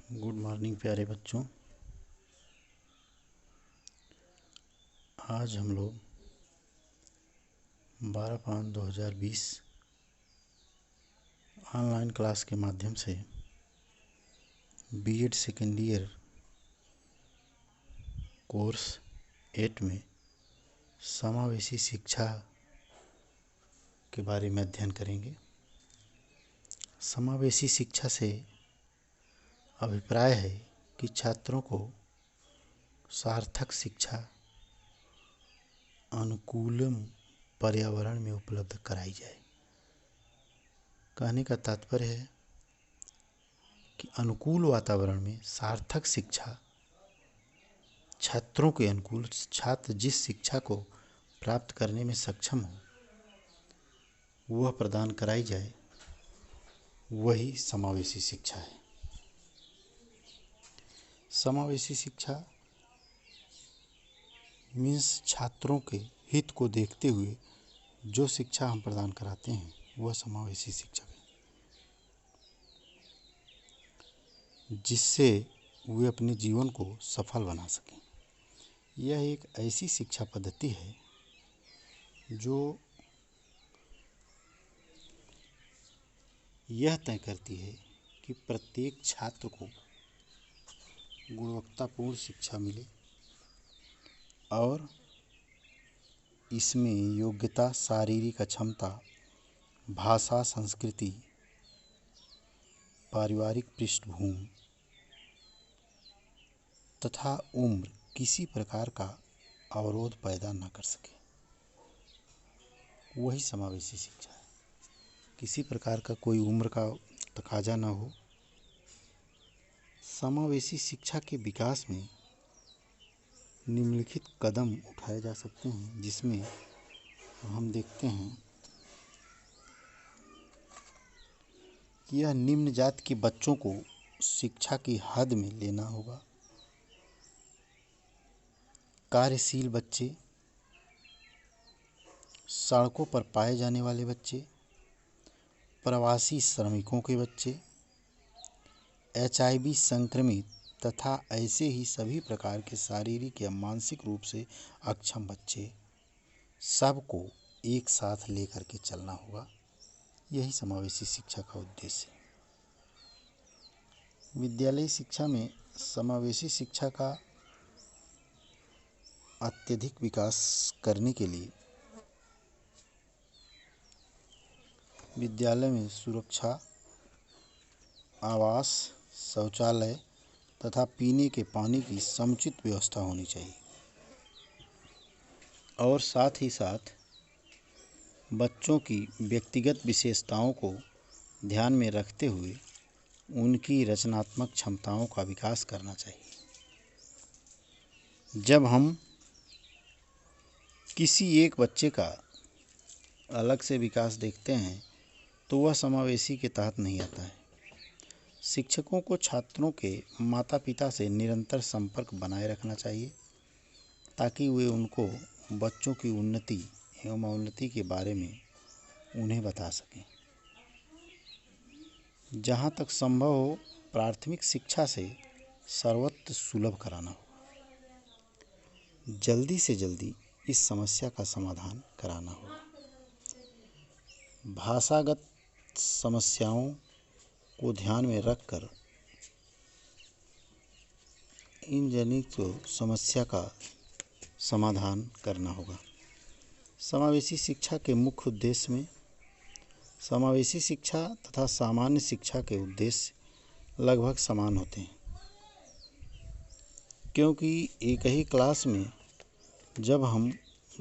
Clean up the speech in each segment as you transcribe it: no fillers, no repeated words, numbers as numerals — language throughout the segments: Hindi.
गुड मॉर्निंग प्यारे बच्चों। आज हम लोग 12/5/2020 ऑनलाइन क्लास के माध्यम से बीएड सेकेंड ईयर कोर्स 8 में समावेशी शिक्षा के बारे में अध्ययन करेंगे। समावेशी शिक्षा से अभिप्राय है कि छात्रों को सार्थक शिक्षा अनुकूल पर्यावरण में उपलब्ध कराई जाए। कहने का तात्पर्य है कि अनुकूल वातावरण में सार्थक शिक्षा छात्रों के अनुकूल, छात्र जिस शिक्षा को प्राप्त करने में सक्षम हो वह प्रदान कराई जाए, वही समावेशी शिक्षा है। समावेशी शिक्षा मीन्स छात्रों के हित को देखते हुए जो शिक्षा हम प्रदान कराते हैं वह समावेशी शिक्षा है, जिससे वे अपने जीवन को सफल बना सकें। यह एक ऐसी शिक्षा पद्धति है जो यह तय करती है कि प्रत्येक छात्र को गुणवत्तापूर्ण शिक्षा मिले और इसमें योग्यता, शारीरिक क्षमता, भाषा, संस्कृति, पारिवारिक पृष्ठभूमि तथा उम्र किसी प्रकार का अवरोध पैदा न कर सके, वही समावेशी शिक्षा है। किसी प्रकार का कोई उम्र का तकाजा न हो। समावेशी शिक्षा के विकास में निम्नलिखित कदम उठाए जा सकते हैं, जिसमें हम देखते हैं कि यह निम्न जाति के बच्चों को शिक्षा की हद में लेना होगा। कार्यशील बच्चे, सड़कों पर पाए जाने वाले बच्चे, प्रवासी श्रमिकों के बच्चे, HIV संक्रमित तथा ऐसे ही सभी प्रकार के शारीरिक या मानसिक रूप से अक्षम बच्चे, सबको एक साथ लेकर के चलना होगा। यही समावेशी शिक्षा का उद्देश्य है। विद्यालयी शिक्षा में समावेशी शिक्षा का अत्यधिक विकास करने के लिए विद्यालय में सुरक्षा, आवास, शौचालय तथा पीने के पानी की समुचित व्यवस्था होनी चाहिए और साथ ही साथ बच्चों की व्यक्तिगत विशेषताओं को ध्यान में रखते हुए उनकी रचनात्मक क्षमताओं का विकास करना चाहिए। जब हम किसी एक बच्चे का अलग से विकास देखते हैं तो वह समावेशी के तहत नहीं आता है। शिक्षकों को छात्रों के माता पिता से निरंतर संपर्क बनाए रखना चाहिए ताकि वे उनको बच्चों की उन्नति एवं अवनति के बारे में उन्हें बता सकें। जहाँ तक संभव हो प्राथमिक शिक्षा से सर्वत्र सुलभ कराना होगा। जल्दी से जल्दी इस समस्या का समाधान कराना होगा। भाषागत समस्याओं को ध्यान में रखकर इन जनित समस्या का समाधान करना होगा। समावेशी शिक्षा के मुख्य उद्देश्य में समावेशी शिक्षा तथा सामान्य शिक्षा के उद्देश्य लगभग समान होते हैं, क्योंकि एक ही क्लास में जब हम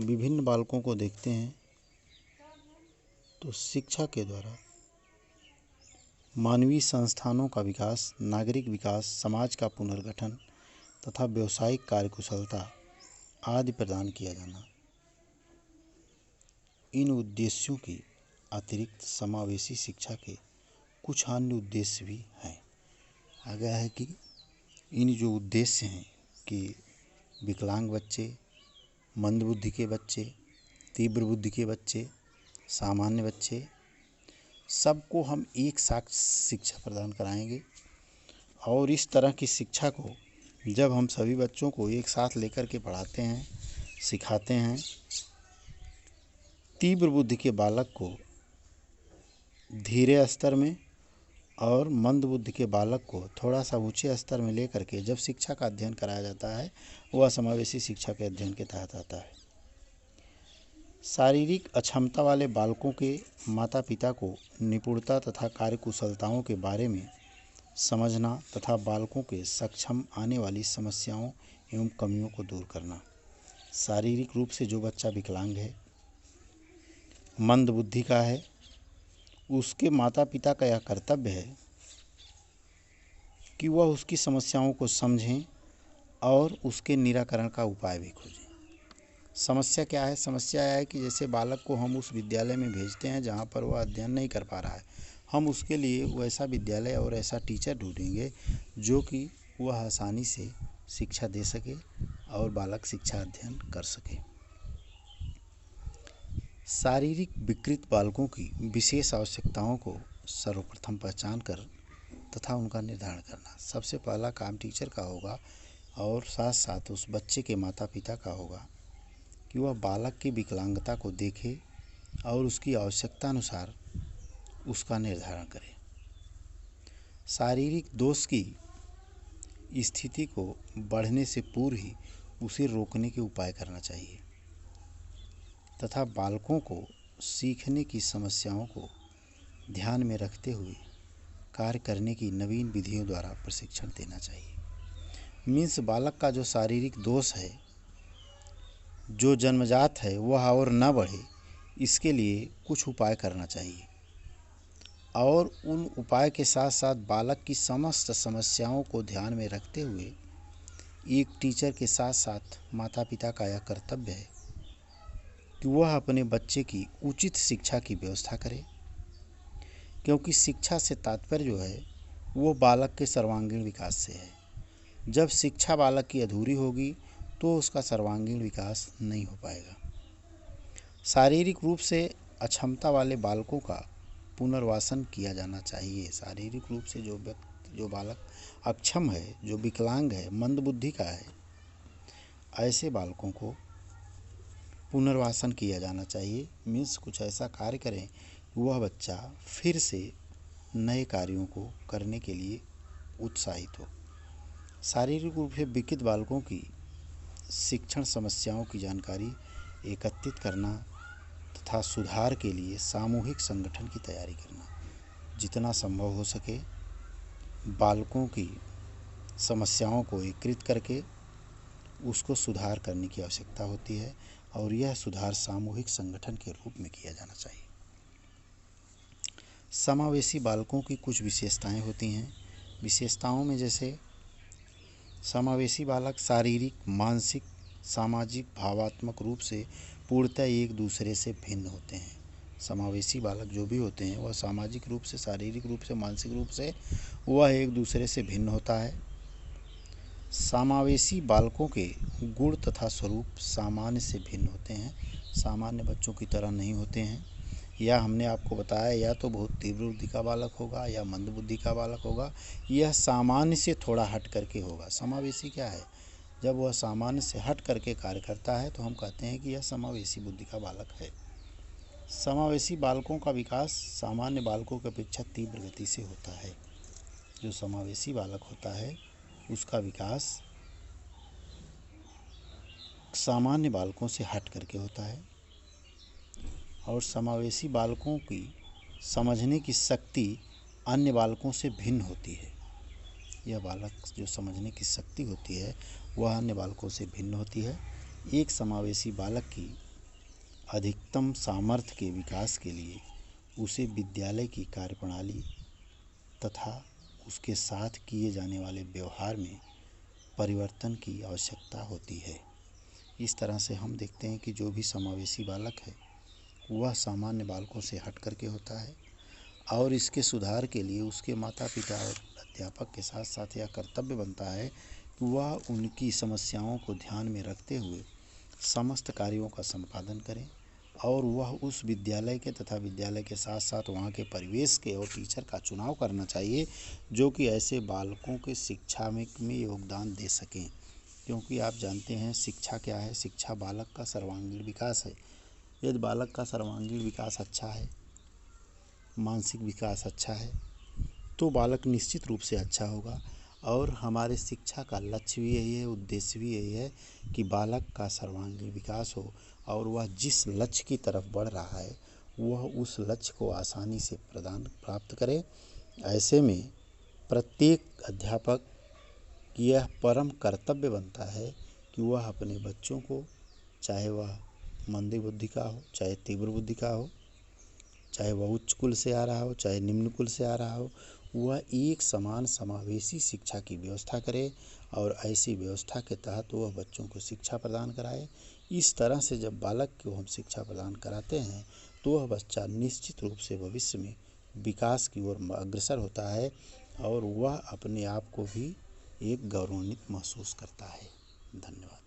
विभिन्न बालकों को देखते हैं तो शिक्षा के द्वारा मानवीय संस्थानों का विकास, नागरिक विकास, समाज का पुनर्गठन तथा व्यावसायिक कार्यकुशलता आदि प्रदान किया जाना। इन उद्देश्यों के अतिरिक्त समावेशी शिक्षा के कुछ अन्य उद्देश्य भी हैं। आगे है कि इन जो उद्देश्य हैं कि विकलांग बच्चे, मंदबुद्धि के बच्चे, तीव्र बुद्धि के बच्चे, सामान्य बच्चे, सबको हम एक साथ शिक्षा प्रदान कराएंगे और इस तरह की शिक्षा को जब हम सभी बच्चों को एक साथ लेकर के पढ़ाते हैं, सिखाते हैं, तीव्र बुद्धि के बालक को धीरे स्तर में और मंद बुद्धि के बालक को थोड़ा सा ऊंचे स्तर में लेकर के जब शिक्षा का अध्ययन कराया जाता है, वह समावेशी शिक्षा के अध्ययन के तहत आता है। शारीरिक अक्षमता वाले बालकों के माता पिता को निपुणता तथा कार्यकुशलताओं के बारे में समझना तथा बालकों के सक्षम आने वाली समस्याओं एवं कमियों को दूर करना। शारीरिक रूप से जो बच्चा विकलांग है, मंद बुद्धि का है, उसके माता पिता का यह कर्तव्य है कि वह उसकी समस्याओं को समझें और उसके निराकरण का उपाय भी खोजें। समस्या क्या है? समस्या यह है कि जैसे बालक को हम उस विद्यालय में भेजते हैं जहाँ पर वह अध्ययन नहीं कर पा रहा है, हम उसके लिए वैसा विद्यालय और ऐसा टीचर ढूंढेंगे जो कि वह आसानी से शिक्षा दे सके और बालक शिक्षा अध्ययन कर सके। शारीरिक विकृत बालकों की विशेष आवश्यकताओं को सर्वप्रथम पहचान कर तथा उनका निर्धारण करना सबसे पहला काम टीचर का होगा और साथ साथ उस बच्चे के माता पिता का होगा कि वह बालक की विकलांगता को देखे और उसकी आवश्यकता अनुसार उसका निर्धारण करे। शारीरिक दोष की स्थिति को बढ़ने से पूर्व ही उसे रोकने के उपाय करना चाहिए तथा बालकों को सीखने की समस्याओं को ध्यान में रखते हुए कार्य करने की नवीन विधियों द्वारा प्रशिक्षण देना चाहिए। मीन्स बालक का जो शारीरिक दोष है, जो जन्मजात है, वह और न बढ़े, इसके लिए कुछ उपाय करना चाहिए और उन उपाय के साथ साथ बालक की समस्त समस्याओं को ध्यान में रखते हुए एक टीचर के साथ साथ माता पिता का यह कर्तव्य है कि वह अपने बच्चे की उचित शिक्षा की व्यवस्था करे, क्योंकि शिक्षा से तात्पर्य जो है वो बालक के सर्वांगीण विकास से है। जब शिक्षा बालक की अधूरी होगी तो उसका सर्वांगीण विकास नहीं हो पाएगा। शारीरिक रूप से अक्षमता वाले बालकों का पुनर्वासन किया जाना चाहिए। शारीरिक रूप से जो बालक अक्षम है, जो विकलांग है, मंद बुद्धि का है, ऐसे बालकों को पुनर्वासन किया जाना चाहिए। मीन्स कुछ ऐसा कार्य करें वह बच्चा फिर से नए कार्यों को करने के लिए उत्साहित हो। शारीरिक रूप से विकृत बालकों की शिक्षण समस्याओं की जानकारी एकत्रित करना तथा सुधार के लिए सामूहिक संगठन की तैयारी करना। जितना संभव हो सके बालकों की समस्याओं को एकत्रित करके उसको सुधार करने की आवश्यकता होती है और यह सुधार सामूहिक संगठन के रूप में किया जाना चाहिए। समावेशी बालकों की कुछ विशेषताएं होती हैं। विशेषताओं में जैसे समावेशी बालक शारीरिक, मानसिक, सामाजिक, भावात्मक रूप से पूर्णतः एक दूसरे से भिन्न होते हैं। समावेशी बालक जो भी होते हैं वह सामाजिक रूप से, शारीरिक रूप से, मानसिक रूप से वह एक दूसरे से भिन्न होता है। समावेशी बालकों के गुण तथा स्वरूप सामान्य से भिन्न होते हैं, सामान्य बच्चों की तरह नहीं होते हैं। या हमने आपको बताया या तो बहुत तीव्र बुद्धि का बालक होगा या मंद बुद्धि का बालक होगा, यह सामान्य से थोड़ा हट करके होगा। समावेशी क्या है? जब वह सामान्य से हट करके कार्य करता है तो हम कहते हैं कि यह समावेशी बुद्धि का बालक है। समावेशी बालकों का विकास सामान्य बालकों की अपेक्षा तीव्र गति से होता है। जो समावेशी बालक होता है उसका विकास सामान्य बालकों से हट करके होता है और समावेशी बालकों की समझने की शक्ति अन्य बालकों से भिन्न होती है। यह बालक जो समझने की शक्ति होती है वह अन्य बालकों से भिन्न होती है। एक समावेशी बालक की अधिकतम सामर्थ्य के विकास के लिए उसे विद्यालय की कार्यप्रणाली तथा उसके साथ किए जाने वाले व्यवहार में परिवर्तन की आवश्यकता होती है। इस तरह से हम देखते हैं कि जो भी समावेशी बालक है वह सामान्य बालकों से हट करके होता है और इसके सुधार के लिए उसके माता पिता और अध्यापक के साथ साथ यह कर्तव्य बनता है कि वह उनकी समस्याओं को ध्यान में रखते हुए समस्त कार्यों का संपादन करें और वह उस विद्यालय के तथा विद्यालय के साथ साथ वहाँ के परिवेश के और टीचर का चुनाव करना चाहिए जो कि ऐसे बालकों के शिक्षा में योगदान दे सकें। क्योंकि आप जानते हैं शिक्षा क्या है, शिक्षा बालक का सर्वांगीण विकास है। यदि बालक का सर्वांगीण विकास अच्छा है, मानसिक विकास अच्छा है, तो बालक निश्चित रूप से अच्छा होगा। और हमारे शिक्षा का लक्ष्य भी यही है, उद्देश्य भी यही है कि बालक का सर्वांगीण विकास हो और वह जिस लक्ष्य की तरफ बढ़ रहा है वह उस लक्ष्य को आसानी से प्राप्त करे। ऐसे में प्रत्येक अध्यापक की यह परम कर्तव्य बनता है कि वह अपने बच्चों को, चाहे वह मंद बुद्धि का हो, चाहे तीव्र बुद्धि का हो, चाहे वह उच्च कुल से आ रहा हो, चाहे निम्न कुल से आ रहा हो, वह एक समान समावेशी शिक्षा की व्यवस्था करे और ऐसी व्यवस्था के तहत वह बच्चों को शिक्षा प्रदान कराए। इस तरह से जब बालक को हम शिक्षा प्रदान कराते हैं तो वह बच्चा निश्चित रूप से भविष्य में विकास की ओर अग्रसर होता है और वह अपने आप को भी एक गौरवान्वित महसूस करता है। धन्यवाद।